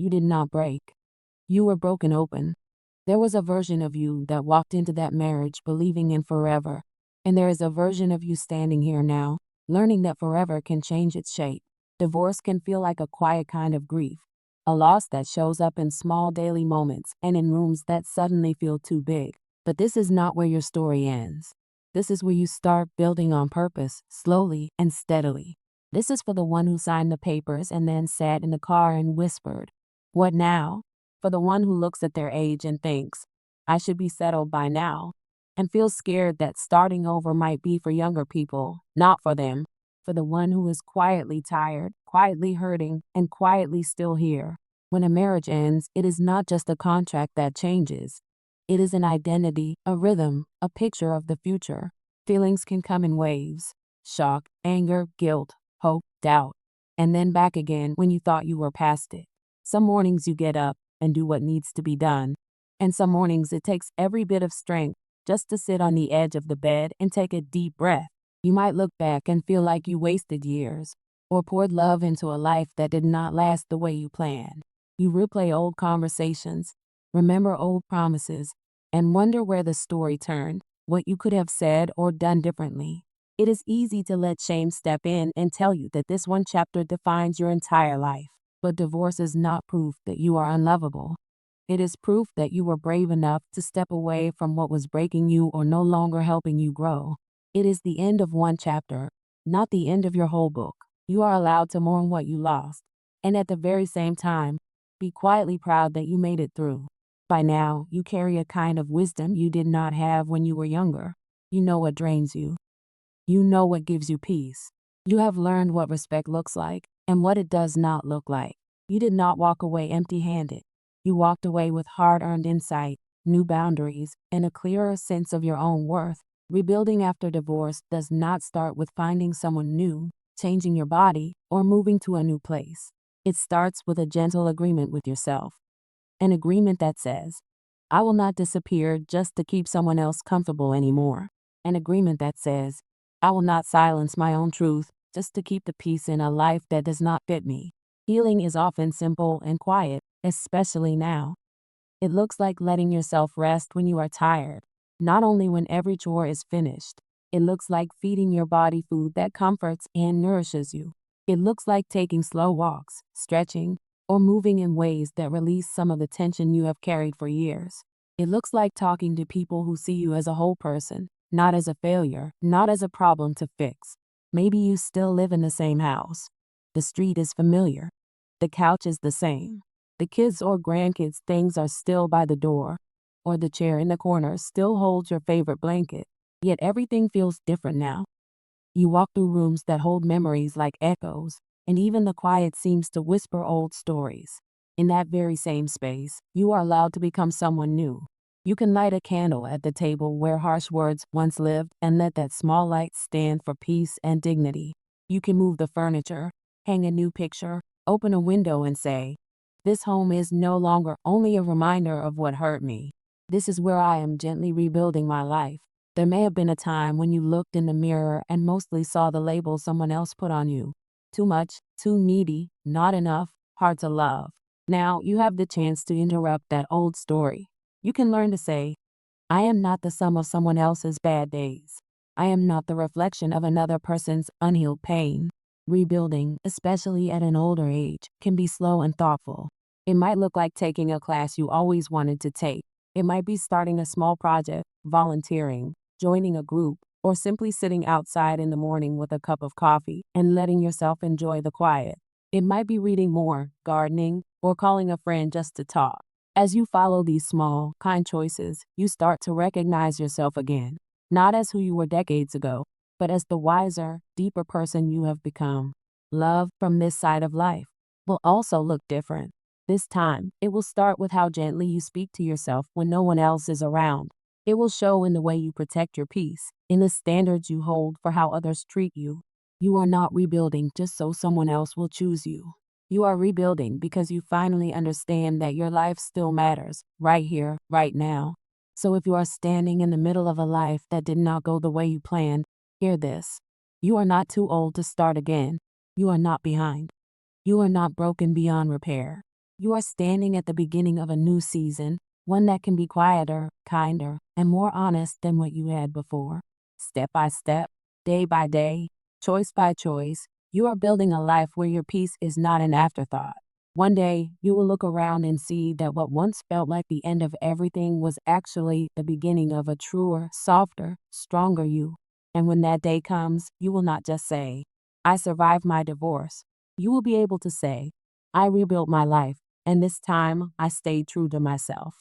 You did not break. You were broken open. There was a version of you that walked into that marriage believing in forever, and there is a version of you standing here now, learning that forever can change its shape. Divorce can feel like a quiet kind of grief, a loss that shows up in small daily moments and in rooms that suddenly feel too big. But this is not where your story ends. This is where you start building on purpose, slowly and steadily. This is for the one who signed the papers and then sat in the car and whispered, "What now?" For the one who looks at their age and thinks, "I should be settled by now," and feels scared that starting over might be for younger people, not for them. For the one who is quietly tired, quietly hurting, and quietly still here. When a marriage ends, it is not just a contract that changes. It is an identity, a rhythm, a picture of the future. Feelings can come in waves: shock, anger, guilt, hope, doubt, and then back again when you thought you were past it. Some mornings you get up and do what needs to be done, and some mornings it takes every bit of strength just to sit on the edge of the bed and take a deep breath. You might look back and feel like you wasted years, or poured love into a life that did not last the way you planned. You replay old conversations, remember old promises, and wonder where the story turned, what you could have said or done differently. It is easy to let shame step in and tell you that this one chapter defines your entire life. But divorce is not proof that you are unlovable. It is proof that you were brave enough to step away from what was breaking you or no longer helping you grow. It is the end of one chapter, not the end of your whole book. You are allowed to mourn what you lost, and at the very same time, be quietly proud that you made it through. By now, you carry a kind of wisdom you did not have when you were younger. You know what drains you. You know what gives you peace. You have learned what respect looks like and what it does not look like. You did not walk away empty-handed. You walked away with hard-earned insight, new boundaries, and a clearer sense of your own worth. Rebuilding after divorce does not start with finding someone new, changing your body, or moving to a new place. It starts with a gentle agreement with yourself. An agreement that says, "I will not disappear just to keep someone else comfortable anymore." An agreement that says, "I will not silence my own truth just to keep the peace in a life that does not fit me." Healing is often simple and quiet, especially now. It looks like letting yourself rest when you are tired, not only when every chore is finished. It looks like feeding your body food that comforts and nourishes you. It looks like taking slow walks, stretching, or moving in ways that release some of the tension you have carried for years. It looks like talking to people who see you as a whole person, not as a failure, not as a problem to fix. Maybe you still live in the same house. The street is familiar. The couch is the same. The kids or grandkids' things are still by the door, or the chair in the corner still holds your favorite blanket. Yet everything feels different now. You walk through rooms that hold memories like echoes, and even the quiet seems to whisper old stories. In that very same space, you are allowed to become someone new. You can light a candle at the table where harsh words once lived and let that small light stand for peace and dignity. You can move the furniture, hang a new picture, open a window and say, "This home is no longer only a reminder of what hurt me. This is where I am gently rebuilding my life." There may have been a time when you looked in the mirror and mostly saw the label someone else put on you. Too much, too needy, not enough, hard to love. Now you have the chance to interrupt that old story. You can learn to say, "I am not the sum of someone else's bad days. I am not the reflection of another person's unhealed pain." Rebuilding, especially at an older age, can be slow and thoughtful. It might look like taking a class you always wanted to take. It might be starting a small project, volunteering, joining a group, or simply sitting outside in the morning with a cup of coffee and letting yourself enjoy the quiet. It might be reading more, gardening, or calling a friend just to talk. As you follow these small, kind choices, you start to recognize yourself again, not as who you were decades ago, but as the wiser, deeper person you have become. Love from this side of life will also look different. This time, it will start with how gently you speak to yourself when no one else is around. It will show in the way you protect your peace, in the standards you hold for how others treat you. You are not rebuilding just so someone else will choose you. You are rebuilding because you finally understand that your life still matters, right here, right now. So if you are standing in the middle of a life that did not go the way you planned, hear this. You are not too old to start again. You are not behind. You are not broken beyond repair. You are standing at the beginning of a new season, one that can be quieter, kinder, and more honest than what you had before. Step by step, day by day, choice by choice, you are building a life where your peace is not an afterthought. One day, you will look around and see that what once felt like the end of everything was actually the beginning of a truer, softer, stronger you. And when that day comes, you will not just say, I survived my divorce. You will be able to say, I rebuilt my life, and this time I stayed true to myself.